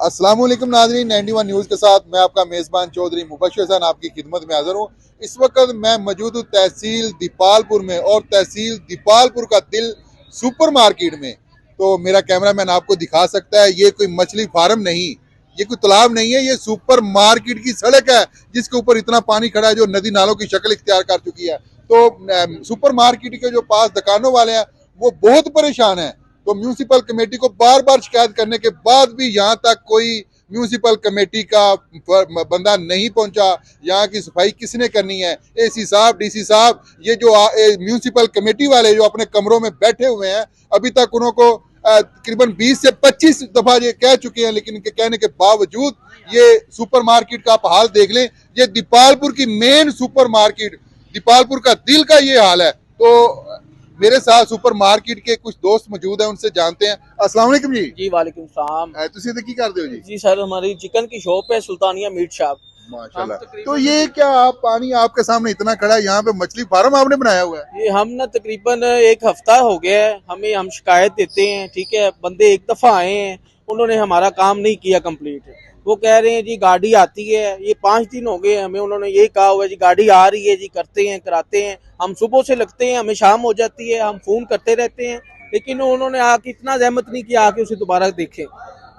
अस्सलाम वालेकुम नाज़रीन, 91 न्यूज़ के साथ मैं आपका मेज़बान चौधरी मुबश्शिर हसन आपकी खिदमत में हाज़िर हूँ। इस वक्त मैं मौजूद हूँ तहसील दीपालपुर में और तहसील दीपालपुर का दिल सुपर मार्केट में। तो मेरा कैमरामैन आपको दिखा सकता है, ये कोई मछली फार्म नहीं, ये कोई तालाब नहीं है, ये सुपर मार्केट की सड़क है जिसके ऊपर इतना पानी खड़ा है जो नदी नालों की शक्ल इख्तियार कर चुकी है। तो सुपर मार्केट के जो पास दुकानों वाले हैं वो बहुत परेशान हैं। तो म्यूनिसिपल कमेटी को बार बार शिकायत करने के बाद भी यहाँ तक कोई म्यूनिसिपल कमेटी का बंदा नहीं पहुंचा। यहाँ की सफाई किसने करनी है? एसी साहब, डीसी साहब, ये जो म्यूनिसिपल कमेटी वाले जो अपने कमरों में बैठे हुए हैं, अभी तक उनको तकरीबन 20 से 25 दफा ये कह चुके हैं, लेकिन इनके कहने के बावजूद ये सुपर मार्केट का आप हाल देख लें। ये दीपालपुर की मेन सुपर मार्केट, दीपालपुर का दिल का ये हाल है। तो मेरे साथ सुपर मार्केट के कुछ दोस्त मौजूद हैं, उनसे जानते हैं। अस्सलाम वालेकुम जी। जी वालेकुम सलाम। तुसी तो की करते हो जी? जी सर, हमारी चिकन की शॉप है सुल्तानिया मीट शॉप। माशाल्लाह। तो ये क्या आप पानी आपके सामने इतना खड़ा है, यहाँ पे मछली फार्म आपने बनाया हुआ है? ये हम ना तकरीबन एक हफ्ता हो गया है, हम शिकायत देते हैं, ठीक है। बंदे एक दफा आए हैं, उन्होंने हमारा काम नहीं किया कंप्लीट। वो कह रहे हैं जी गाड़ी आती है, ये 5 दिन हो गए हमें उन्होंने ये कहा हुआ है जी गाड़ी आ रही है जी, करते हैं कराते हैं। हम सुबह से लगते हैं, हमें शाम हो जाती है, हम फोन करते रहते हैं, लेकिन उन्होंने आके इतना जहमत नहीं किया आके उसे दोबारा देखें।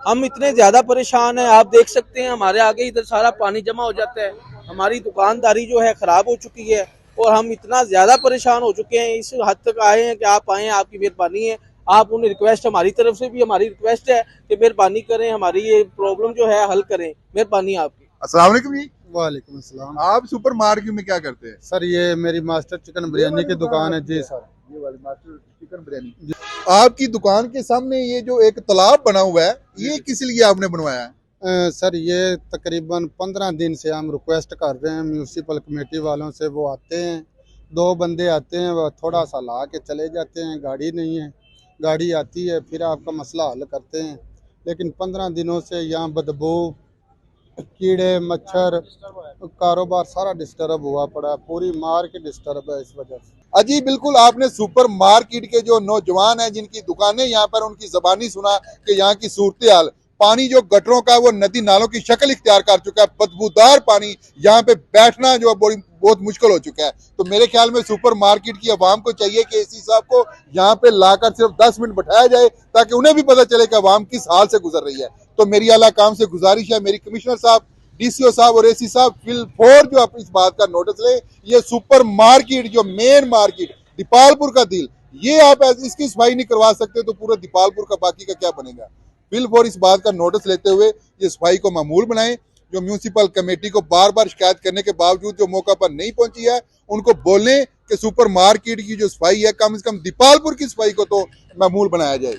हम इतने ज्यादा परेशान हैं, आप देख सकते हैं हमारे आगे इधर सारा पानी जमा हो जाता है। हमारी दुकानदारी जो है खराब हो चुकी है और हम इतना ज्यादा परेशान हो चुके हैं, इस हद तक आए हैं कि आप आए, आपकी मेहरबानी है। आप उन्हें रिक्वेस्ट, हमारी तरफ से भी हमारी रिक्वेस्ट है कि मेहरबानी करें, हमारी ये प्रॉब्लम जो है हल करें, मेहरबानी आपकी। अस्सलाम वालेकुम जी। वालेकुम अस्सलाम। आप सुपर मार्केट में क्या करते हैं? सर ये मेरी मास्टर चिकन बिरयानी की दुकान है जी सर। ये वाली मास्टर चिकन बिरयानी। आपकी दुकान के सामने ये जो एक तालाब बना हुआ है, ये किस लिए आपने बनवाया है? सर ये तकरीबन 15 दिन से हम रिक्वेस्ट कर रहे हैं म्यूनिसिपल कमेटी वालों से। वो आते हैं, 2 बंदे आते हैं, वो थोड़ा सा ला के चले जाते हैं, गाड़ी नहीं है। गाड़ी आती है फिर आपका मसला हल करते हैं, लेकिन 15 दिनों से यहाँ बदबू, कीड़े मच्छर, कारोबार सारा डिस्टर्ब हुआ पड़ा है, पूरी मार्केट डिस्टर्ब है इस वजह से। अजी बिल्कुल, आपने सुपर मार्केट के जो नौजवान हैं जिनकी दुकानें यहाँ पर, उनकी जबानी सुना कि यहाँ की सूरत हाल, पानी जो गटरों का वो नदी नालों की शक्ल इख्तियार कर चुका है, बदबूदार पानी, यहाँ पे बैठना जो बहुत मुश्किल हो चुका है। तो मेरे ख्याल में सुपर मार्केट की आवाम को चाहिए कि एसी साहब को यहाँ पे लाकर सिर्फ 10 मिनट बैठाया जाए ताकि उन्हें भी पता चले कि आवाम किस हाल से गुजर रही है। तो मेरी आला काम से गुजारिश है, मेरी कमिश्नर साहब, डीसीओ साहब और एसी साहब फिल फोर जो आप इस बात का नोटिस ले, ये सुपर मार्केट जो मेन मार्केट दीपालपुर का दिल, ये आप इसकी सफाई नहीं करवा सकते तो पूरा दीपालपुर का बाकी का क्या बनेगा? फिल फोर इस बात का नोटिस लेते हुए ये सफाई को मामूल बनाएं। जो म्यूनिसिपल कमेटी को बार बार शिकायत करने के बावजूद जो मौका पर नहीं पहुंची है, उनको बोलें कि सुपर मार्केट की जो सफाई है कम से कम दीपालपुर की सफाई को तो मामूल बनाया जाए।